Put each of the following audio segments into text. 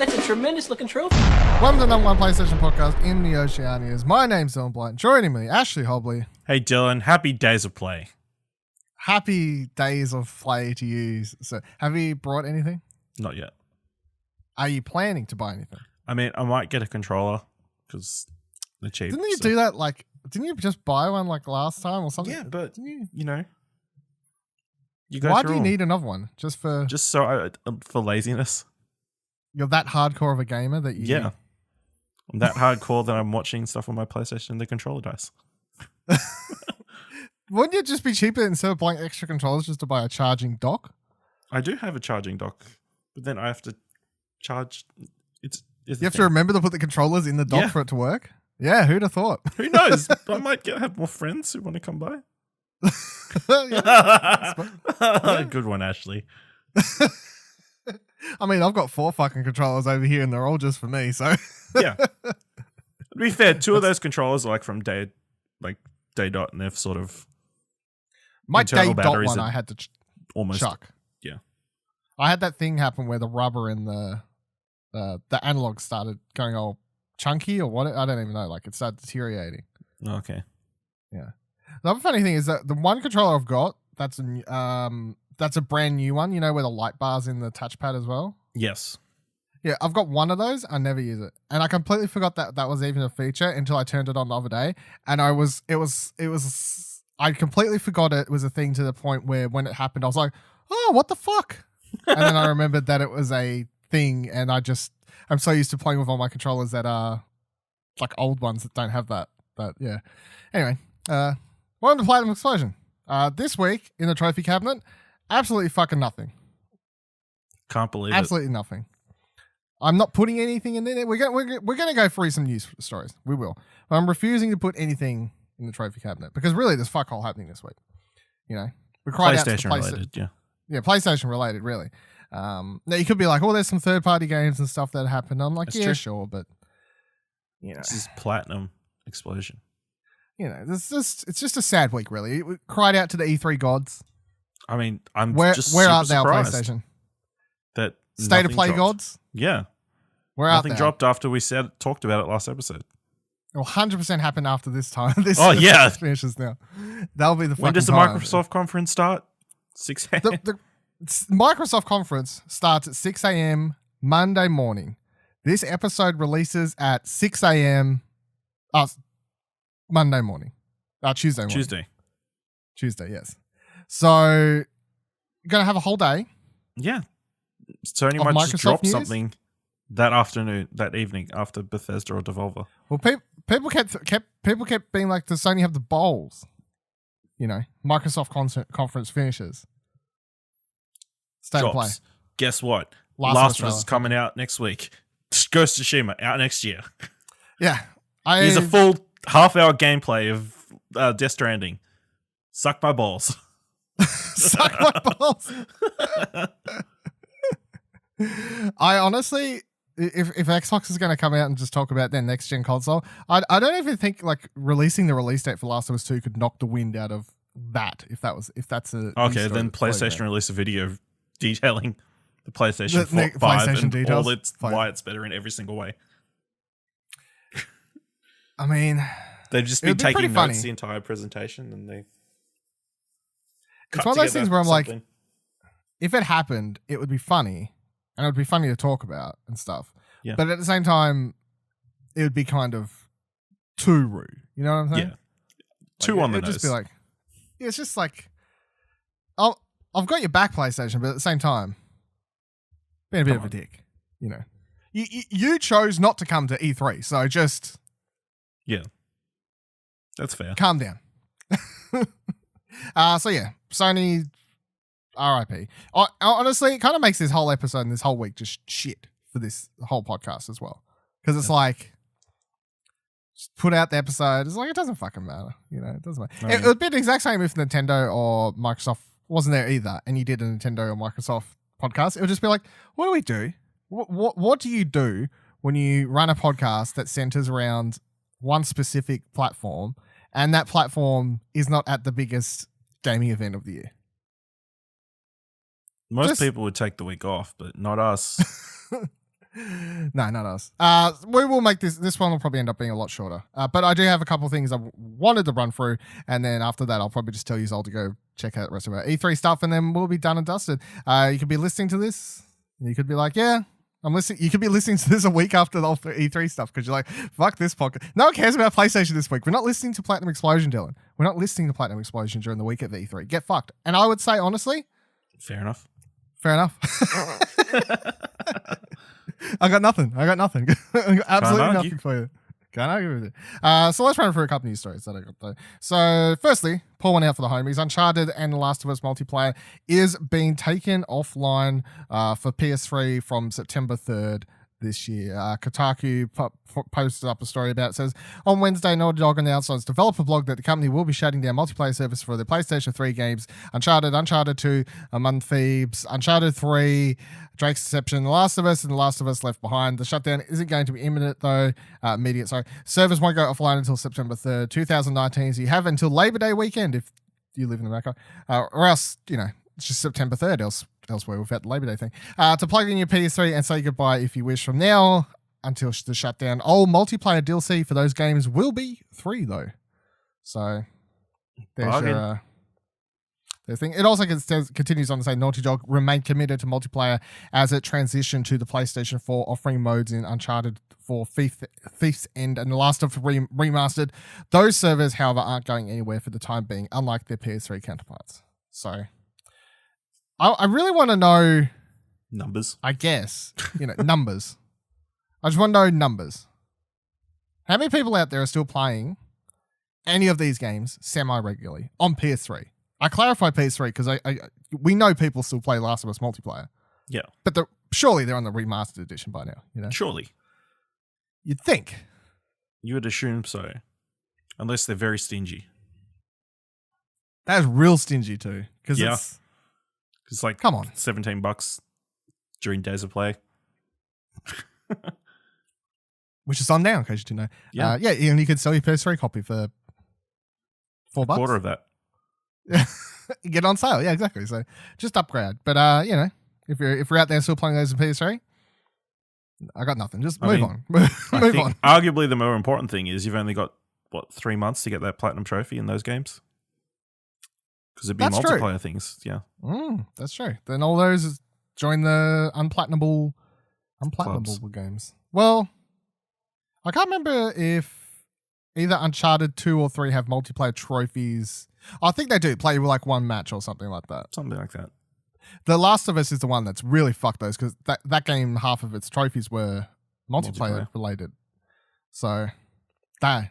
that's a tremendous looking trophy. Welcome to the number one PlayStation podcast in the Oceanias. My name's Dylan Blight. Joining me, Ashley Hobley. Hey Dylan, happy days of play. Happy days of play to you. So, have you brought anything? Not yet. Are you planning to buy anything? I mean, I might get a controller because they're cheap. Didn't you do that? Didn't you just buy one last time or something? Yeah, but you go Why through do you them. need another one? Just for laziness. You're that hardcore of a gamer that you? Yeah, I'm that hardcore that I'm watching stuff on my PlayStation and the controller dies. Wouldn't it just be cheaper instead of buying extra controllers just to buy a charging dock? I do have a charging dock, but then I have to charge. You have to remember to put the controllers in the dock for it to work. Yeah, who'd have thought? Who knows? I might have more friends who want to come by. Good one, Ashley. I mean, I've got 4 fucking controllers over here, and they're all just for me. So yeah. To be fair, 2 of those controllers are like from Day Dot, and they've sort of my Day Dot batteries one I had to almost chuck. Yeah, I had that thing happen where the rubber in the analog started going all chunky or what? I don't even know. Like it started deteriorating. Okay. Yeah. The other funny thing is that the one controller I've got that's a brand new one. You know where the light bar's in the touchpad as well. Yes. Yeah, I've got one of those. I never use it, and I completely forgot that was even a feature until I turned it on the other day, and I completely forgot it was a thing to the point where when it happened, I was like, "Oh, what the fuck?" And then I remembered that it was a thing, and I'm so used to playing with all my controllers that are like old ones that don't have that. But yeah. Anyway, welcome to Platinum Explosion. This week in the trophy cabinet, absolutely fucking nothing. Can't believe absolutely nothing. I'm not putting anything in there. We're gonna go through some news stories. We will. But I'm refusing to put anything in the trophy cabinet because really there's fuck all happening this week. You know, we cried out to PlayStation related, yeah, PlayStation related, really. Now you could be like, oh, there's some third party games and stuff that happened. I'm like, that's yeah, true. sure, but you know, this is Platinum Explosion. You know, it's just a sad week, really. We cried out to the E3 gods. I mean, where art thou, PlayStation? That State of Play dropped. gods? Yeah. Where out nothing dropped after we talked about it last episode. It will 100% happen after this time. Yeah. Finishes now. That'll be the fucking When does the time. Microsoft conference start? 6 a.m. The Microsoft conference starts at 6 a.m. Monday morning. This episode releases at 6 a.m. Monday morning. Tuesday morning. Tuesday, yes. So, you're going to have a whole day. Yeah. Sony might just drop something that evening after Bethesda or Devolver. Well, people kept being like, does Sony have the balls? You know, Microsoft conference finishes. State of Play. Guess what? Last of Us is coming out next week. Ghost of Tsushima out next year. Yeah. Here's a full half-hour gameplay of Death Stranding. Suck my balls. Suck my balls. I honestly, if Xbox is going to come out and just talk about their next gen console, I don't even think like releasing the release date for Last of Us 2 could knock the wind out of that. If that's a okay, then PlayStation release a video detailing the PlayStation 5 PlayStation and details, why it's better in every single way. I mean, they've just been taking notes the entire presentation, and they. It's one of those things where I'm like, if it happened, it would be funny. And it would be funny to talk about and stuff. Yeah. But at the same time, it would be kind of too rude. You know what I'm saying? Yeah. Too on the nose. It'd just be like, yeah, it's just like, I've got your back, PlayStation, but at the same time, being a bit of a dick. You know, you chose not to come to E3, so just. Yeah. That's fair. Calm down. So yeah, Sony. RIP. Honestly, it kind of makes this whole episode and this whole week just shit for this whole podcast as well. Because it's like, just put out the episode. It's like, it doesn't fucking matter. You know, it doesn't matter. It would be the exact same if Nintendo or Microsoft wasn't there either and you did a Nintendo or Microsoft podcast. It would just be like, what do we do? What do you do when you run a podcast that centers around one specific platform and that platform is not at the biggest gaming event of the year? Most people would take the week off, but not us. No, not us. We will make this one will probably end up being a lot shorter. But I do have a couple of things I wanted to run through, and then after that, I'll probably just tell you all to go check out the rest of our E3 stuff, and then we'll be done and dusted. You could be listening to this, and you could be like, yeah, I'm listening. You could be listening to this a week after the E3 stuff because you're like, fuck this podcast. No one cares about PlayStation this week. We're not listening to Platinum Explosion, Dylan. We're not listening to Platinum Explosion during the week of E3. Get fucked. And I would say, honestly, fair enough. I got nothing. I got absolutely nothing for you. Can't argue with it. So let's run through a couple news stories that I got though. So firstly, pour one out for the homies. Uncharted and The Last of Us multiplayer is being taken offline for PS3 from September 3rd this year. Kotaku posted up a story about it. Says, on Wednesday, Naughty Dog announced on its developer blog that the company will be shutting down multiplayer service for the PlayStation 3 games Uncharted, Uncharted 2, Among Thieves, Uncharted 3, Drake's Deception, The Last of Us, and The Last of Us Left Behind. The shutdown isn't going to be imminent though. Immediate, sorry. Servers won't go offline until September 3rd, 2019. So you have until Labor Day weekend if you live in America, or else, it's just September 3rd, elsewhere without the Labor Day thing, to plug in your PS3 and say goodbye if you wish. From now until the shutdown, all multiplayer DLC for those games will be free though. So there's your thing. It also continues on to say Naughty Dog remain committed to multiplayer as it transitioned to the PlayStation 4, offering modes in Uncharted 4, Thief's End, and The Last of Us Remastered. Those servers, however, aren't going anywhere for the time being, unlike their PS3 counterparts. So I really want to know numbers. I guess, numbers. I just want to know numbers. How many people out there are still playing any of these games semi-regularly on PS3? I clarify PS3 because we know people still play Last of Us multiplayer. Yeah. But surely they're on the remastered edition by now, Surely. You'd think. You would assume so. Unless they're very stingy. That's real stingy too. It's like, come on, $17 during days of play. Which is on now, in case you didn't know. Yeah. And you could sell your PS3 copy for $4. A quarter of that. You get on sale. Yeah, exactly. So just upgrade. But if you're out there still playing those in PS3, I got nothing. Just move on. Move on. Arguably, the more important thing is you've only got 3 months to get that platinum trophy in those games. Because it'd be multiplayer things, yeah. That's true. Then all those join the unplatinable games. Well, I can't remember if either Uncharted 2 or 3 have multiplayer trophies. I think they do. Play with like one match or something like that. Something like that. The Last of Us is the one that's really fucked those because that game, half of its trophies were multiplayer related. So, damn.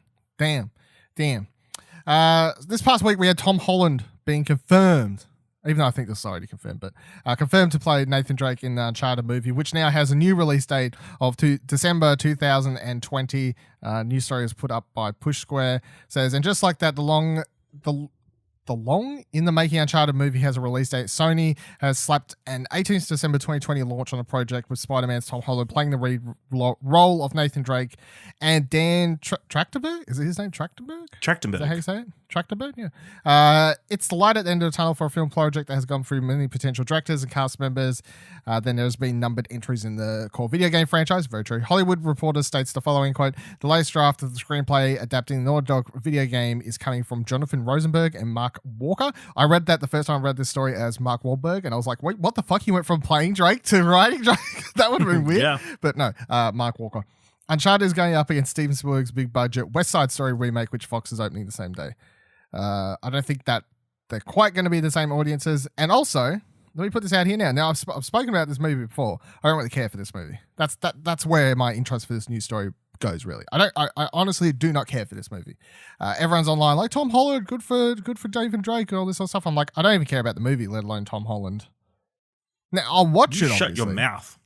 This past week we had Tom Holland being confirmed, even though I think this is already confirmed, but confirmed to play Nathan Drake in the Uncharted movie, which now has a new release date of December 2020. News story is put up by Push Square. Says, and just like that, the long in the making Uncharted movie has a release date. Sony has slapped an 18th December 2020 launch on the project with Spider-Man's Tom Holland playing the lead role of Nathan Drake and Dan Trachtenberg. Is it his name? Trachtenberg? Trachtenberg. Is that how you say it? Trachtenberg? Yeah. It's the light at the end of the tunnel for a film project that has gone through many potential directors and cast members. Then there's been numbered entries in the core video game franchise. Very true. Hollywood Reporter states the following quote: the latest draft of the screenplay adapting the Naughty Dog video game is coming from Jonathan Rosenberg and Mark Walker. I read that the first time I read this story as Mark Wahlberg, and I was like, wait, what the fuck? He went from playing Drake to writing Drake? That would have been weird. Yeah. But no, Mark Walker. Uncharted is going up against Steven Spielberg's big budget West Side Story remake, which Fox is opening the same day. I don't think that they're quite going to be the same audiences. And also, let me put this out here now. Now, I've spoken about this movie before. I don't really care for this movie. That's where my interest for this news story goes, really. I honestly do not care for this movie. Everyone's online like, Tom Holland, good for David Drake and all this sort of stuff. I'm like, I don't even care about the movie, let alone Tom Holland. Now, I'll watch it, obviously. Shut your mouth.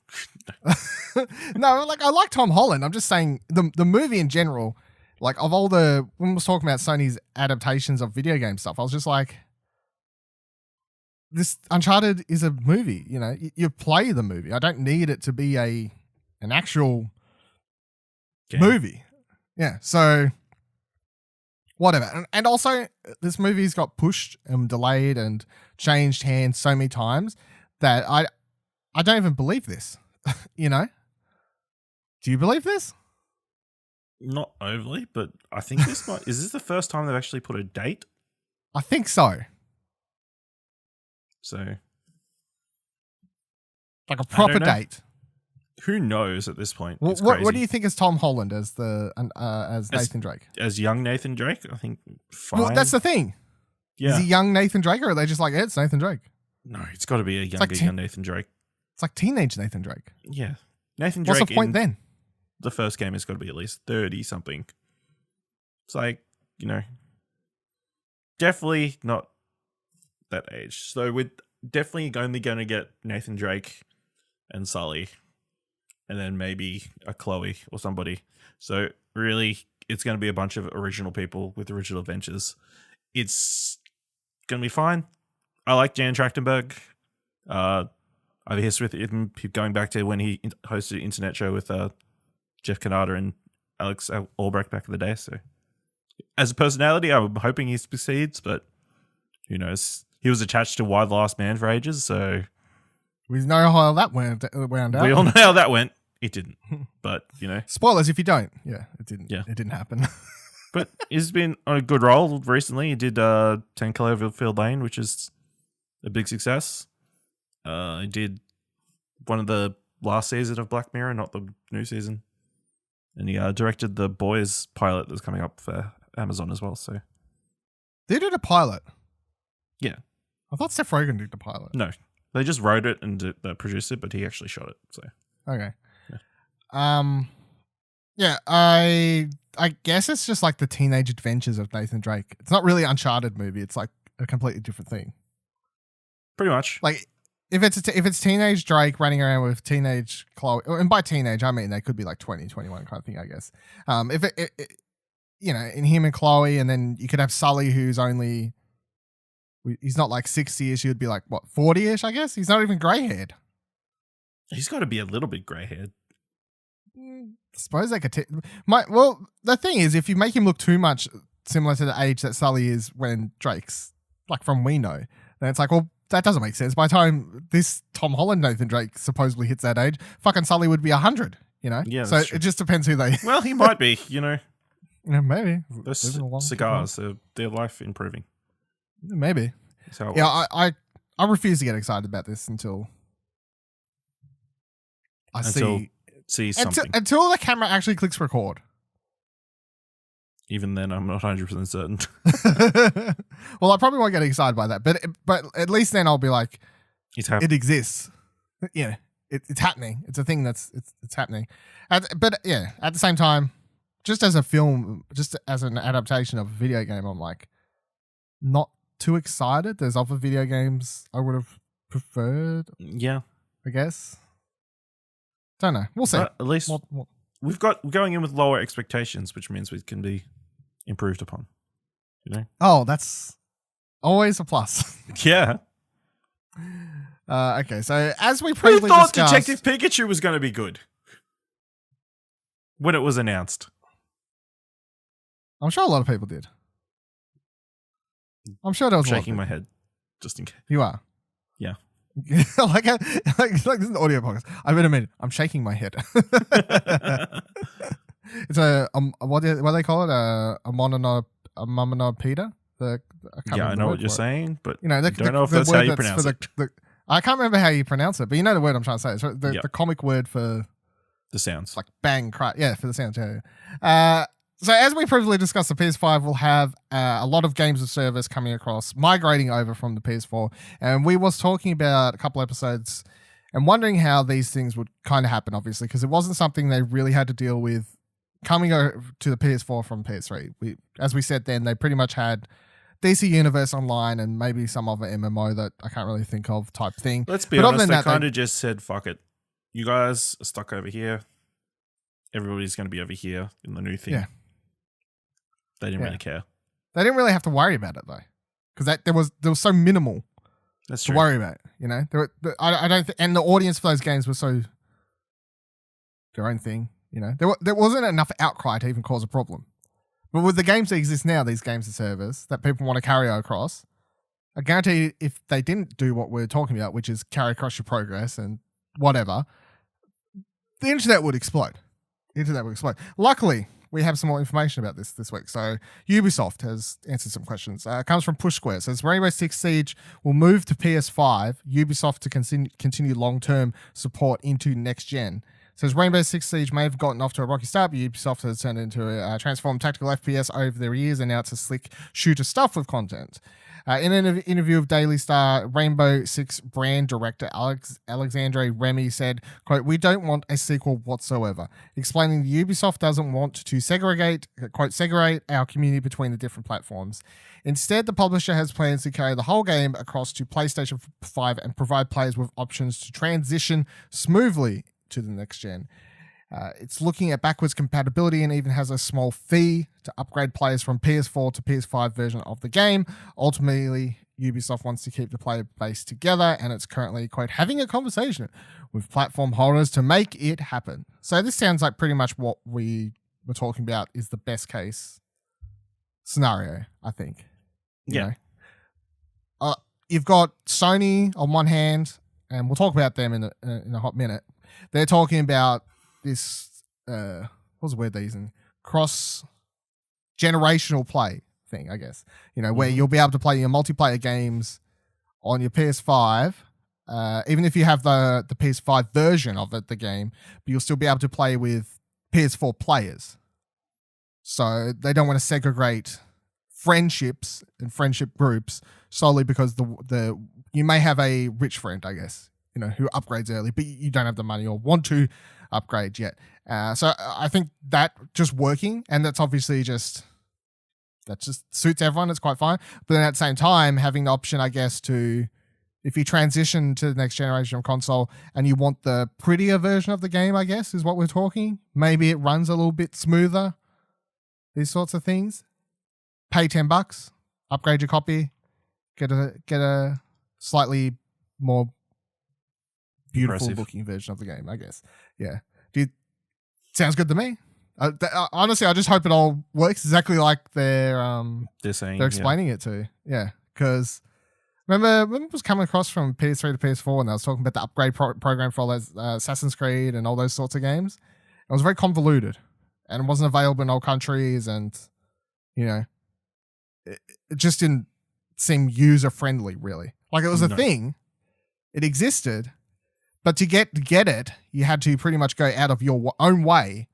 No, like, I like Tom Holland. I'm just saying the movie in general, like, of all when we was talking about Sony's adaptations of video game stuff, I was just like, this Uncharted is a movie, you play the movie. I don't need it to be an actual game. Movie. Yeah, so whatever. And also, this movie's got pushed and delayed and changed hands so many times that I don't even believe this, Do you believe this? Not overly, but I think is this the first time they've actually put a date? I think so. So, like a proper date. Who knows at this point? What do you think is Tom Holland as Nathan Drake? As young Nathan Drake, I think fine. Well, that's the thing. Yeah. Is he young Nathan Drake, or are they just like, it's Nathan Drake? No, it's got to be a younger Nathan Drake. It's like teenage Nathan Drake. Yeah. Nathan Drake. What's the point then? The first game has got to be at least 30 something. It's like, definitely not that age. So we're definitely only going to get Nathan Drake and Sully, and then maybe a Chloe or somebody. So really, it's going to be a bunch of original people with original adventures. It's going to be fine. I like Jan Trachtenberg. I have a history with him going back to when he hosted an internet show with Jeff Canada and Alex Albrecht back in the day. So as a personality, I'm hoping he succeeds, but who knows? He was attached to Why the Last Man for ages, so we know how that wound out. We all know how that went. It didn't, but spoilers if you don't. Yeah, it didn't. Yeah, it didn't happen. But he's been on a good roll recently. He did 10 Cloverfield Lane, which is a big success. He did one of the last season of Black Mirror, not the new season. And he directed the Boys pilot that's coming up for Amazon as well. So they did a pilot? Yeah. I thought Seth Rogen did the pilot. No. They just wrote it and produced it, but he actually shot it. So okay. Yeah. I guess it's just like the teenage adventures of Nathan Drake. It's not really an Uncharted movie. It's like a completely different thing. Pretty much. Like if it's teenage Drake running around with teenage Chloe, and by teenage I mean they could be like 20, 21 kind of thing, I guess. If it in him and Chloe, and then you could have Sully, who's only, he's not like 60ish. He would be like what, 40ish, I guess. He's not even grey haired. He's got to be a little bit grey haired. I suppose they could. Well, the thing is, if you make him look too much similar to the age that Sully is when Drake's, like from We Know, then it's like, well, that doesn't make sense. By the time this Tom Holland Nathan Drake supposedly hits that age, fucking Sully would be 100. Yeah. So true. It just depends who they. Well, he might be. Yeah, maybe. Those cigars, their life improving. Maybe. Yeah, I refuse to get excited about this until see something. Until the camera actually clicks record. Even then, I'm not 100% certain. Well, I probably won't get excited by that, but at least then I'll be like, it exists. Yeah, it's happening. It's a thing that's happening. But yeah, at the same time, just as a film, just as an adaptation of a video game, I'm like not too excited. There's other video games I would have preferred. Yeah, I guess. Don't know. We'll see. At least we're going in with lower expectations, which means we can be improved upon. Oh, that's always a plus. Yeah. Okay, so as we previously thought discussed, Detective Pikachu was going to be good when it was announced. I'm sure a lot of people did. I'm sure there was shaking my head just in case. You are? Yeah. like this is an audio podcast. I've been admitted. I'm shaking my head. It's what do they call it? A momonopeda? I know what you're saying, but I don't know if that's how you pronounce it. I can't remember how you pronounce it, but you know the word I'm trying to say. It's the comic word for the sounds. Like bang, cry. Yeah, for the sounds. Yeah. So as we previously discussed, the PS5 will have a lot of games of service coming across, migrating over from the PS4. And we was talking about a couple episodes and wondering how these things would kind of happen, obviously, because it wasn't something they really had to deal with coming over to the PS4 from PS3. As we said then, they pretty much had DC Universe Online and maybe some other MMO that I can't really think of type thing. Let's be honest, they kind of just said, fuck it. You guys are stuck over here. Everybody's going to be over here in the new thing. Yeah. They didn't really care. They didn't really have to worry about it though, because there was so minimal to worry about. I don't and the audience for those games was so their own thing. There wasn't enough outcry to even cause a problem. But with the games that exist now, these games of service that people want to carry across, I guarantee if they didn't do what we're talking about, which is carry across your progress and whatever, the internet would explode. internet will explode. Luckily, we have some more information about this week. So Ubisoft has answered some questions. It comes from Push Square. It says Rainbow Six Siege will move to PS5. Ubisoft to continue long-term support into next gen. It says Rainbow Six Siege may have gotten off to a rocky start, but Ubisoft has turned into a transformed tactical FPS over the years, and now it's a slick shooter stuff with content. In an interview with Daily Star, Rainbow Six brand director Alexandre Remy said, quote, "We don't want a sequel whatsoever," explaining that Ubisoft doesn't want to segregate our community between the different platforms. Instead, the publisher has plans to carry the whole game across to PlayStation 5 and provide players with options to transition smoothly to the next gen. It's looking at backwards compatibility and even has a small fee to upgrade players from PS4 to PS5 version of the game. Ultimately, Ubisoft wants to keep the player base together, and it's currently, quote, having a conversation with platform holders to make it happen. So this sounds like pretty much what we were talking about is the best case scenario, I think. You know? You've got Sony on one hand, and we'll talk about them in a hot minute. They're talking about this, what's the word they're using? Cross-generational play thing, I guess. You know, where you'll be able to play your multiplayer games on your PS5, even if you have the PS5 version of the game, but you'll still be able to play with PS4 players. So they don't want to segregate friendships and friendship groups solely because the you may have a rich friend, I guess, you know, who upgrades early, but you don't have the money or want to upgrade yet. So I think that just working, and that's obviously that just suits everyone. It's quite fine. But then at the same time, having the option, I guess, to, if you transition to the next generation of console and you want the prettier version of the game, I guess, is what we're talking. Maybe it runs a little bit smoother. These sorts of things. Pay $10, upgrade your copy, get a slightly more beautiful looking version of the game, I guess. Yeah. Sounds good to me. Honestly, I just hope it all works exactly like they're explaining it to. Yeah. Because remember when it was coming across from PS3 to PS4 and I was talking about the upgrade program for all those Assassin's Creed and all those sorts of games? It was very convoluted and it wasn't available in all countries, and, you know, it just didn't seem user friendly, really. Like, it was a thing, it existed, but to get it, you had to pretty much go out of your own way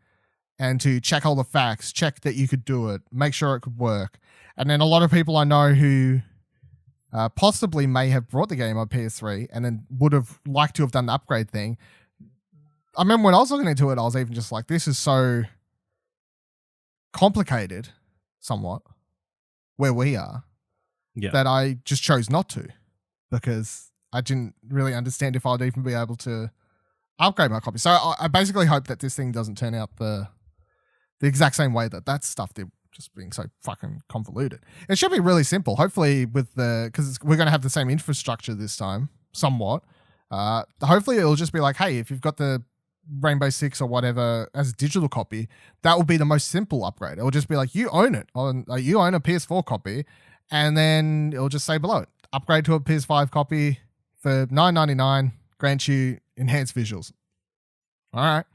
and to check all the facts, check that you could do it, make sure it could work. And then a lot of people I know who possibly may have brought the game on PS3 and then would have liked to have done the upgrade thing. I remember when I was looking into it, I was even just like, this is so complicated, somewhat, where we are, that I just chose not to, because I didn't really understand if I'd even be able to upgrade my copy. So I basically hope that this thing doesn't turn out the exact same way that stuff did, just being so fucking convoluted. It should be really simple. Hopefully because we're going to have the same infrastructure this time, somewhat. Hopefully it'll just be like, hey, if you've got the Rainbow Six or whatever as a digital copy, that will be the most simple upgrade. It'll just be like, you own it. You own a PS4 copy, and then it'll just say below it, upgrade to a PS5 copy for $9.99, grant you enhanced visuals. All right.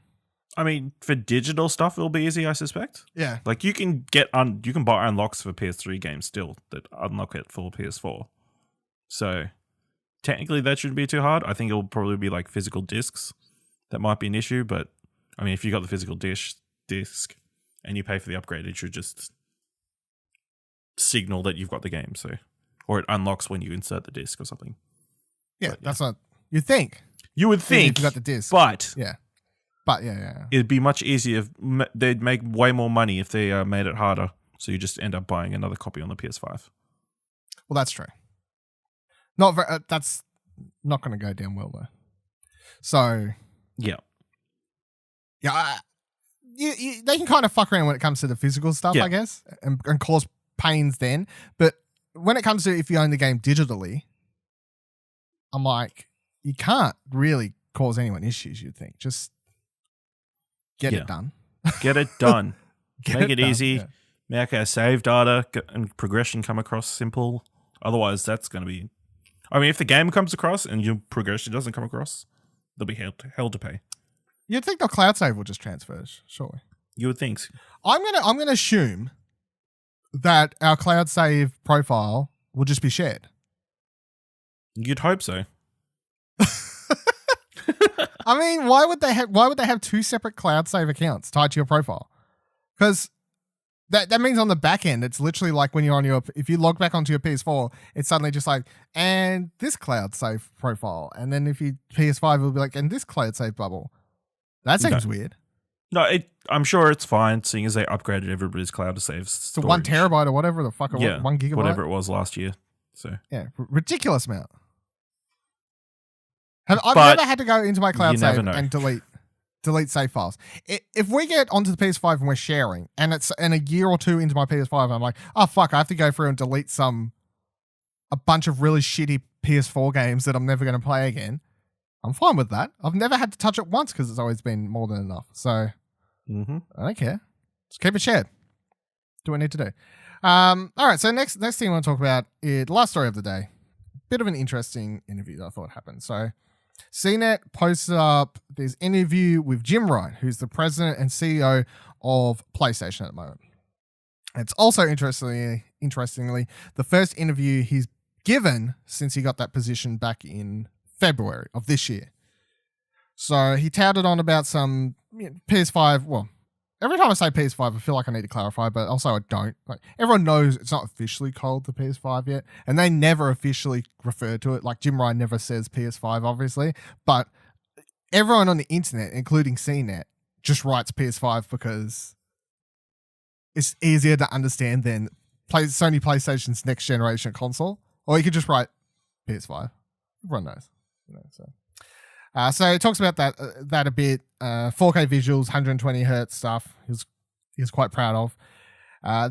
I mean, for digital stuff, it'll be easy, I suspect. Yeah. Like, you can you can buy unlocks for PS3 games still that unlock it for PS4. So technically that shouldn't be too hard. I think it'll probably be like physical discs that might be an issue, but I mean, if you got the physical disc and you pay for the upgrade, it should just signal that you've got the game. So, or it unlocks when you insert the disc or something. Yeah, but, that's not. You think you would think if you got the disc, but yeah, it'd be much easier. They'd make way more money if they made it harder. So you just end up buying another copy on the PS5. Well, that's true. That's not going to go down well though. So yeah. They can kind of fuck around when it comes to the physical stuff, I guess, and cause pains then. But when it comes to if you own the game digitally, I'm like, you can't really cause anyone issues, you'd think. Just get it done. Get it done. Make it done, easy. Yeah. Make our save data and progression come across simple. Otherwise, that's going to be... I mean, if the game comes across and your progression doesn't come across, there'll be hell to pay. You'd think the cloud save will just transfer, surely. You would think. I'm gonna assume that our cloud save profile will just be shared. You'd hope so. I mean, why would they have two separate cloud save accounts tied to your profile? Because that means on the back end, it's literally like when you're on if you log back onto your PS4, it's suddenly just like, and this cloud save profile. And then if you PS5, it'll be like, and this cloud save bubble. That seems weird. No, I'm sure it's fine, seeing as they upgraded everybody's cloud to save storage. So 1 terabyte or whatever the fuck, 1 gigabyte? Whatever it was last year. So yeah, ridiculous amount. I've never had to go into my cloud save and delete save files. If we get onto the PS5 and we're sharing, and it's in a year or two into my PS5, I'm like, oh fuck, I have to go through and delete a bunch of really shitty PS4 games that I'm never going to play again. I'm fine with that. I've never had to touch it once because it's always been more than enough. So I don't care. Just keep it shared. Do what I need to do. All right. So next thing I want to talk about is the last story of the day. Bit of an interesting interview that I thought happened. So CNET posted up this interview with Jim Ryan, who's the president and CEO of PlayStation at the moment. It's also interestingly, the first interview he's given since he got that position back in February of this year. So he touted on about some PS5. Well, every time I say PS5, I feel like I need to clarify, but also I don't. Like, everyone knows it's not officially called the PS5 yet, and they never officially refer to it. Like Jim Ryan never says PS5, obviously, but everyone on the internet, including CNET, just writes PS5 because it's easier to understand than Sony PlayStation's next generation console. Or you could just write PS5. Everyone knows. So it talks about that a bit. 4K visuals, 120 hertz stuff. He was quite proud of.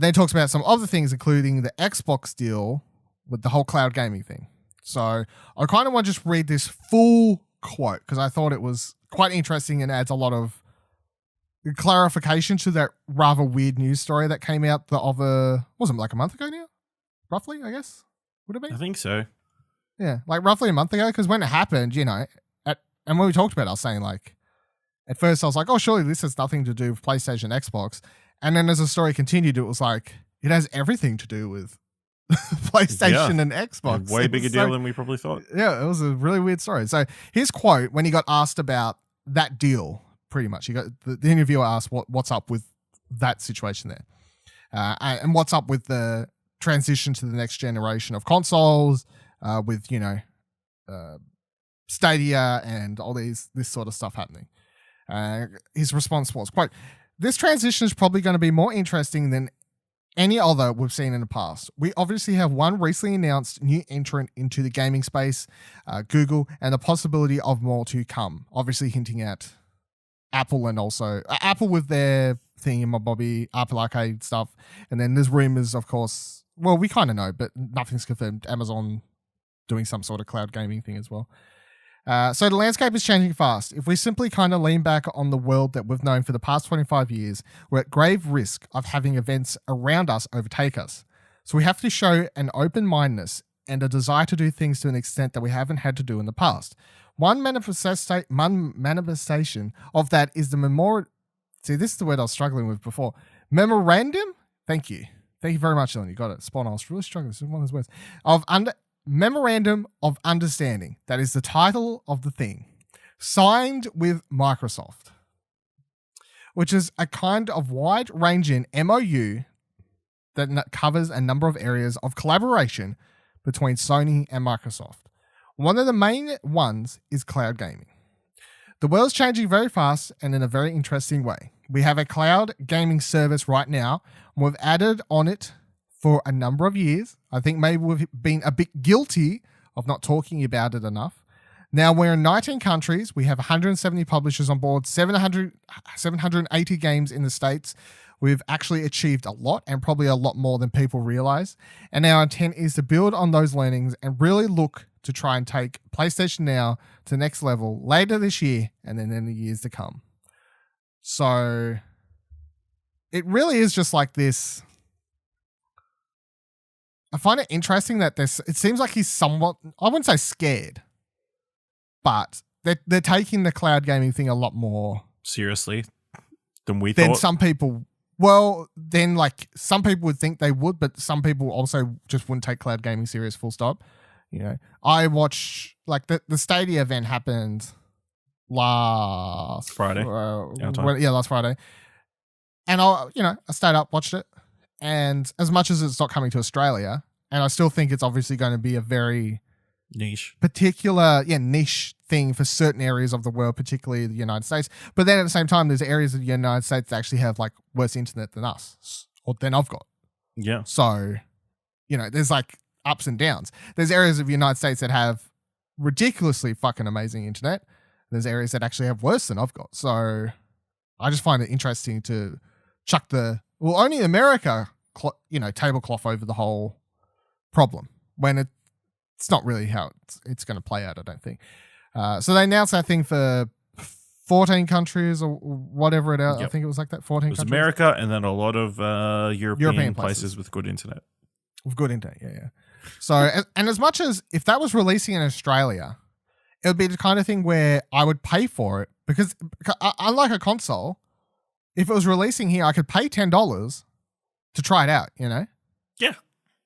Then talks about some other things, including the Xbox deal with the whole cloud gaming thing. So I kind of want to just read this full quote because I thought it was quite interesting and adds a lot of clarification to that rather weird news story that came out wasn't it like a month ago now? Roughly, I guess. Would it be? I think so. Yeah, like roughly a month ago, because when it happened, and when we talked about it, I was saying like, at first I was like, oh, surely this has nothing to do with PlayStation, Xbox. And then as the story continued, it was like, it has everything to do with PlayStation and Xbox. Way bigger deal than we probably thought. Yeah, it was a really weird story. So his quote, when he got asked about that deal, pretty much, the interviewer asked what's up with that situation there. And what's up with the transition to the next generation of consoles, with, Stadia and all this sort of stuff happening. His response was, quote, "This transition is probably going to be more interesting than any other we've seen in the past. We obviously have one recently announced new entrant into the gaming space, Google, and the possibility of more to come." Obviously hinting at Apple and also Apple with their thingamabobby, Apple Arcade stuff. And then there's rumors, of course, well, we kind of know, but nothing's confirmed, Amazon doing some sort of cloud gaming thing as well. So the landscape is changing fast. If we simply kind of lean back on the world that we've known for the past 25 years, we're at grave risk of having events around us overtake us. So we have to show an open-mindedness and a desire to do things to an extent that we haven't had to do in the past. One manifestation of that is the memorial. See, this is the word I was struggling with before. Memorandum? Thank you. Thank you very much, Ellen. You got it. Spot on. I was really struggling. This is one of those words. Memorandum of Understanding. That is the title of the thing. Signed with Microsoft, which is a kind of wide-ranging MOU that covers a number of areas of collaboration between Sony and Microsoft. One of the main ones is cloud gaming. The world's changing very fast and in a very interesting way. We have a cloud gaming service right now, and we've added on it for a number of years. I think maybe we've been a bit guilty of not talking about it enough. Now we're in 19 countries. We have 170 publishers on board, 780 games in the States. We've actually achieved a lot and probably a lot more than people realize. And our intent is to build on those learnings and really look to try and take PlayStation Now to the next level later this year and then in the years to come. So it really is just like this. I find it interesting that it seems like he's somewhat, I wouldn't say scared, but they're taking the cloud gaming thing a lot more seriously than we then thought. some people would think they would, but some people also just wouldn't take cloud gaming serious, full stop. I watch like the Stadia event happened last Friday. Last Friday. And I stayed up, watched it. And as much as it's not coming to Australia, and I still think it's obviously going to be a very niche thing for certain areas of the world, particularly the United States. But then at the same time, there's areas of the United States that actually have like worse internet than us, or than I've got. Yeah. So, there's like ups and downs. There's areas of the United States that have ridiculously fucking amazing internet. There's areas that actually have worse than I've got. So I just find it interesting to chuck only America, tablecloth over the whole problem when it's not really how it's going to play out, I don't think. So they announced that thing for 14 countries or whatever it is. Yep. I think it was like that, 14 countries. America and then a lot of European places with good internet. With good internet, yeah. So, and as much as if that was releasing in Australia, it would be the kind of thing where I would pay for it because unlike a console, if it was releasing here, I could pay $10 to try it out, Yeah.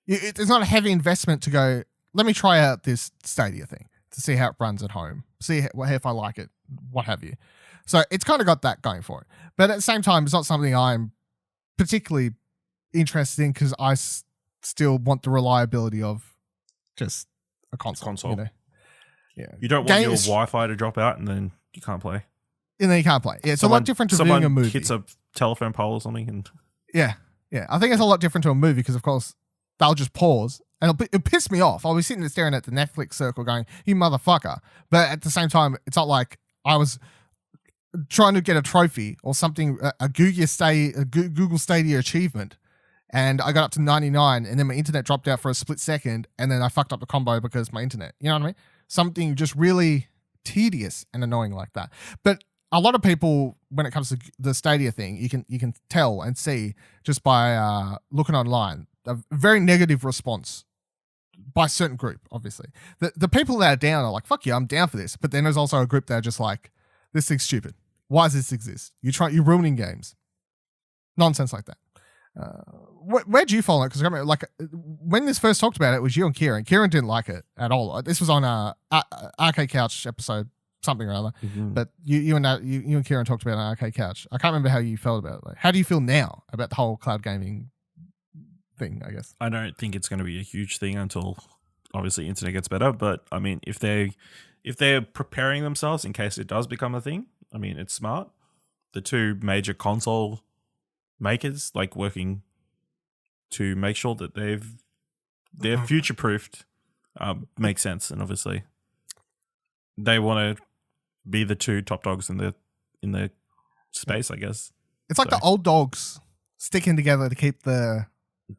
It's not a heavy investment to go, let me try out this Stadia thing to see how it runs at home, see if I like it, what have you. So it's kind of got that going for it. But at the same time, it's not something I'm particularly interested in because I still want the reliability of just a console. Yeah. You don't want your Wi-Fi to drop out and then you can't play. And then you can't play. Yeah, it's a lot different to viewing a movie. Someone hits a telephone pole or something. And Yeah. I think it's a lot different to a movie because, of course, they'll just pause and it'll piss me off. I'll be sitting there staring at the Netflix circle going, you motherfucker. But at the same time, it's not like I was trying to get a trophy or something, a Google Stadia achievement, and I got up to 99 and then my internet dropped out for a split second and then I fucked up the combo because my internet. You know what I mean? Something just really tedious and annoying like that. But a lot of people, when it comes to the Stadia thing, you can tell and see just by looking online, a very negative response by a certain group, obviously. The people that are down are like, fuck yeah, I'm down for this. But then there's also a group that are just like, this thing's stupid. Why does this exist? You're ruining games. Nonsense like that. Where'd you fall on it? Because like when this first talked about it, it was you and Kieran. Kieran didn't like it at all. This was on a Arcade Couch episode, something or other. Mm-hmm. But you and Kieran talked about it on Arcade Couch. I can't remember how you felt about it. Like, how do you feel now about the whole cloud gaming thing, I guess? I don't think it's going to be a huge thing until obviously internet gets better. But I mean, if they're preparing themselves in case it does become a thing, I mean, it's smart. The two major console makers like working to make sure that they're future proofed makes sense, and obviously they want to be the two top dogs in the space, I guess. It's like the old dogs sticking together to keep the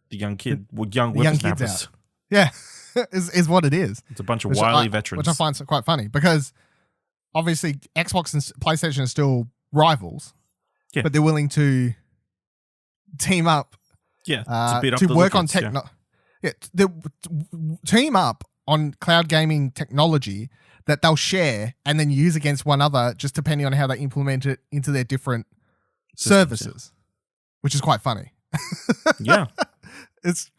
young whippersnappers out. Yeah, is what it is. It's a bunch of wily veterans, which I find quite funny because obviously Xbox and PlayStation are still rivals, but they're willing to team up, to work on team up on cloud gaming technology that they'll share and then use against one another, just depending on how they implement it into their different services, which is quite funny. Yeah, it's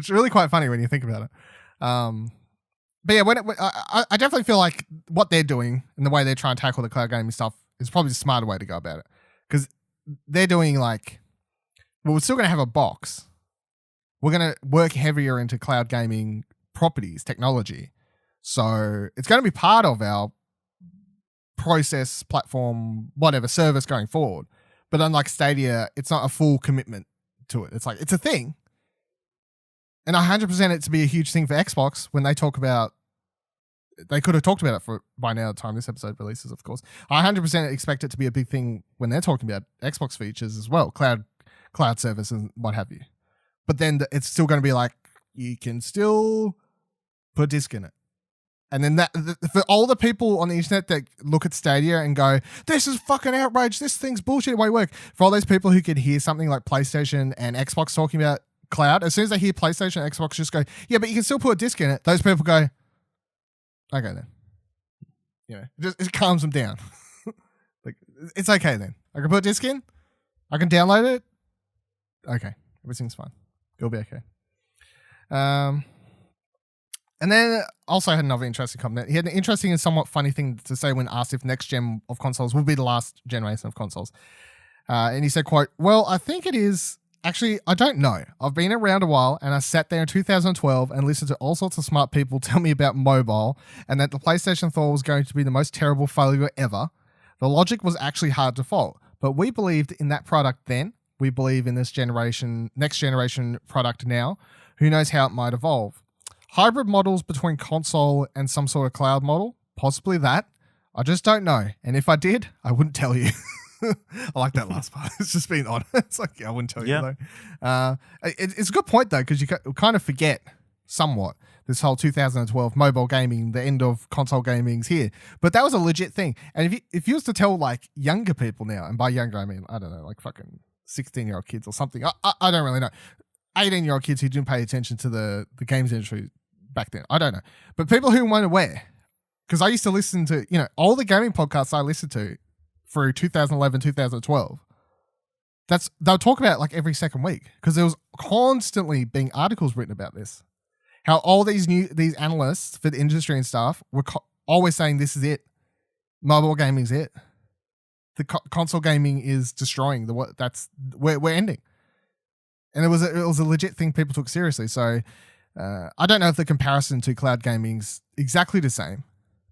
really quite funny when you think about it. But yeah, I definitely feel like what they're doing and the way they're trying to tackle the cloud gaming stuff is probably the smarter way to go about it, because they're doing like, well, we're still going to have a box. We're going to work heavier into cloud gaming properties, technology. So it's going to be part of our process, platform, whatever, service going forward. But unlike Stadia, it's not a full commitment to it. It's like, it's a thing. And 100% it to be a huge thing for Xbox when they talk about, they could have talked about it by now, the time this episode releases, of course. I 100% expect it to be a big thing when they're talking about Xbox features as well, cloud service and what have you. But then it's still going to be like, you can still put a disc in it. And then for all the people on the internet that look at Stadia and go, this is fucking outrage, this thing's bullshit, it won't work. For all those people who could hear something like PlayStation and Xbox talking about cloud, as soon as they hear PlayStation and Xbox just go, yeah, but you can still put a disc in it, those people go, okay then. It calms them down. Like, it's okay then. I can put a disc in. I can download it. Okay, everything's fine. It'll be okay. And then also had another interesting comment. He had an interesting and somewhat funny thing to say when asked if next gen of consoles will be the last generation of consoles. And he said, quote, well, I think it is. Actually, I don't know. I've been around a while and I sat there in 2012 and listened to all sorts of smart people tell me about mobile and that the PlayStation 4 was going to be the most terrible failure ever. The logic was actually hard to follow, but we believed in that product then. We believe in this generation, next generation product now. Who knows how it might evolve? Hybrid models between console and some sort of cloud model? Possibly that. I just don't know. And if I did, I wouldn't tell you. I like that last part. It's just being honest. It's like, yeah, I wouldn't tell you though. It's a good point though, because you kind of forget somewhat this whole 2012 mobile gaming, the end of console gaming's here. But that was a legit thing. And if you was to tell like younger people now, and by younger I mean, I don't know, like fucking 16-year-old kids or something. I don't really know. 18-year-old kids who didn't pay attention to the games industry back then. I don't know. But people who weren't aware, because I used to listen to, all the gaming podcasts I listened to through 2011, 2012, they'll talk about it like every second week because there was constantly being articles written about this. How all these analysts for the industry and stuff were always saying this is it. Mobile gaming's it. The console gaming is destroying we're ending. And it was a legit thing people took seriously. So I don't know if the comparison to cloud gaming's exactly the same,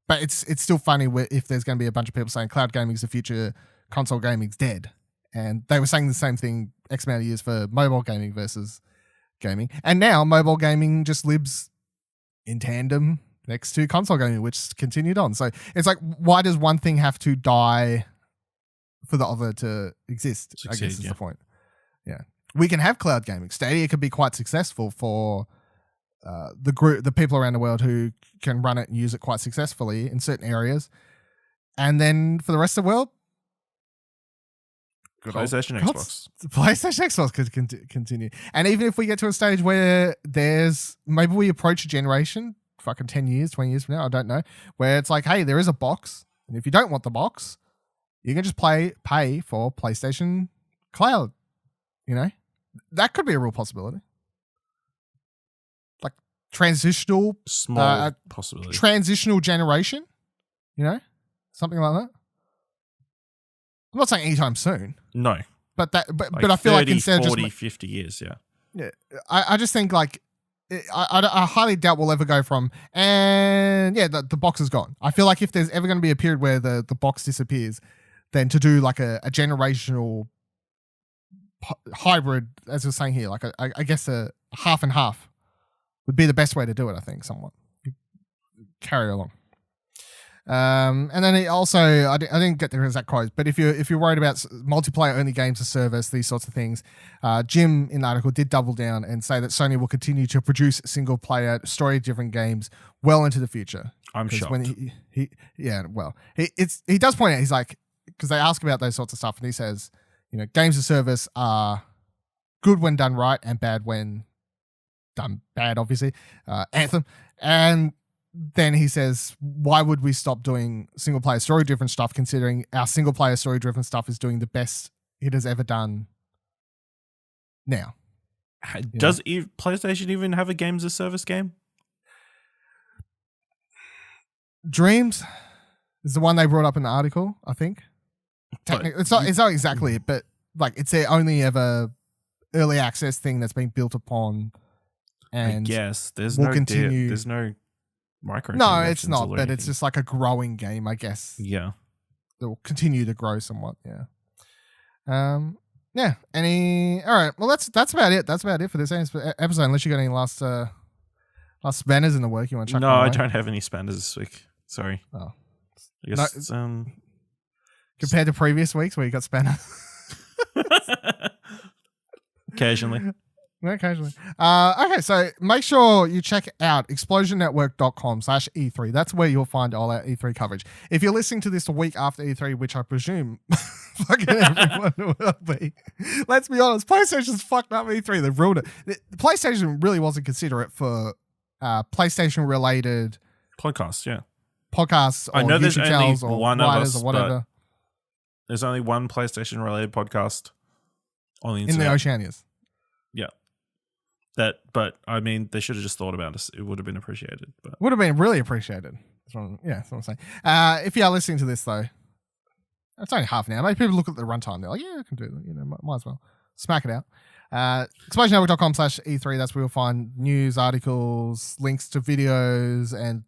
but it's still funny if there's going to be a bunch of people saying cloud gaming's the future, console gaming's dead. And they were saying the same thing X amount of years for mobile gaming versus gaming. And now mobile gaming just lives in tandem next to console gaming, which continued on. So it's like, why does one thing have to die for the other to exist? I guess is the point. Yeah. We can have cloud gaming. Stadia could be quite successful for the people around the world who can run it and use it quite successfully in certain areas. And then for the rest of the world, PlayStation, Xbox. PlayStation, Xbox could continue. And even if we get to a stage where maybe we approach a generation, fucking 10 years, 20 years from now, I don't know, where it's like, hey, there is a box. And if you don't want the box, you can just pay for PlayStation Cloud. That could be a real possibility. Like transitional, small possibility. Transitional generation, something like that. I'm not saying anytime soon. No. But I feel like instead 40, of just 50 years, yeah. Yeah. I just think like I highly doubt we'll ever go from the box is gone. I feel like if there's ever going to be a period where the box disappears, then to do like a generational hybrid, as we're saying here, like I guess a half and half would be the best way to do it. I think somewhat carry along. And then he also, I didn't get the exact quote, but if you're worried about multiplayer only games as service, these sorts of things, Jim in the article did double down and say that Sony will continue to produce single player story driven games well into the future. I'm shocked. When he does point out, he's like, because they ask about those sorts of stuff, and he says, games as service are good when done right and bad when done bad, obviously. Anthem. And then he says, why would we stop doing single player story driven stuff considering our single player story driven stuff is doing the best it has ever done now? Does PlayStation even have a games as service game? Dreams is the one they brought up in the article, I think. It's not exactly it, but like it's their only ever early access thing that's been built upon. And I guess there's no micro. No, it's not, but it's just like a growing game, I guess. Yeah. It will continue to grow somewhat, yeah. Yeah. All right. Well, that's about it. That's about it for this episode, unless you got any last spanners in the work you want to chuck. No, I don't have any spanners this week. Sorry. Oh. I guess compared to previous weeks where you got spanners. Occasionally. Occasionally. Okay, so make sure you check out explosionnetwork.com/E3. That's where you'll find all our E3 coverage. If you're listening to this a week after E3, which I presume fucking everyone will be, let's be honest, PlayStation's fucked up E3. They've ruined it. The PlayStation really wasn't considerate for PlayStation-related podcasts, yeah. Podcasts or I know YouTube there's only channels or one of us, or whatever. there's only one PlayStation related podcast on the In internet. the Oceanias. Yeah. But I mean, they should have just thought about us. It would have been appreciated. But Would have been really appreciated. That's what I'm saying. If you are listening to this, though, it's only half an hour. Maybe people look at the runtime. They're like, yeah, I can do that. Might as well. Smack it out. ExplosionNetwork.com/E3. That's where you'll find news, articles, links to videos, and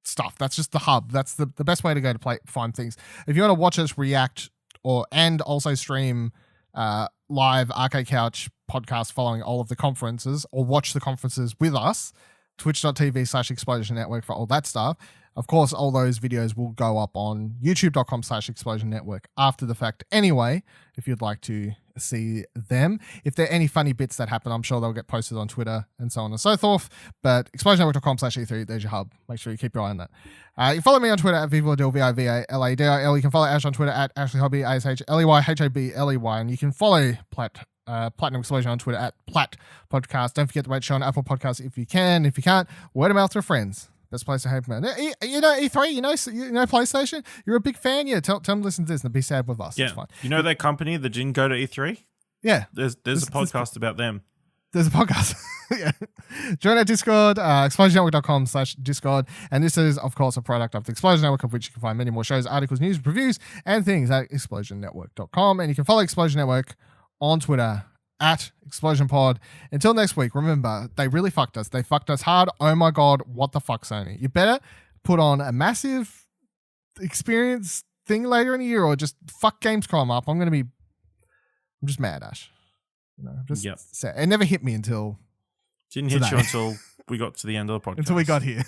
stuff. That's just the hub. That's the best way to go to find things. If you want to watch us react and also stream live Arcade Couch podcast following all of the conferences, or watch the conferences with us, twitch.tv/Explosion Network for all that stuff. Of course, all those videos will go up on youtube.com/Explosion Network after the fact anyway, if you'd like to see them. If there are any funny bits that happen, I'm sure they'll get posted on Twitter and so on and so forth. But explosionnetwork.com/E3, there's your hub. Make sure you keep your eye on that. You can follow me on Twitter at Vivaladil, VIVALADIL. You can follow Ash on Twitter at AshleyHobby, ASHLEYHOBLEY. And you can follow Platinum Explosion on Twitter at Plat Podcast. Don't forget to rate show on Apple Podcasts if you can. If you can't, word of mouth to friends. Best place to have man. You know E3. You know PlayStation. You're a big fan. Yeah, tell them to listen to this and be sad with us. Yeah, it's fine. You know that company that didn't go to E3? Yeah, there's a podcast about them. There's a podcast. Yeah. Join our Discord, explosionnetwork.com/Discord. And this is, of course, a product of the Explosion Network, of which you can find many more shows, articles, news, reviews, and things at explosionnetwork.com. And you can follow Explosion Network on Twitter at Explosion Pod. Until next week, remember, they really fucked us. They fucked us hard. Oh my God, what the fuck, Sony? You better put on a massive experience thing later in the year, or just fuck Gamescom up. I'm just mad, Ash. Sad. It never hit me until Didn't hit you until we got to the end of the podcast. Until we got here.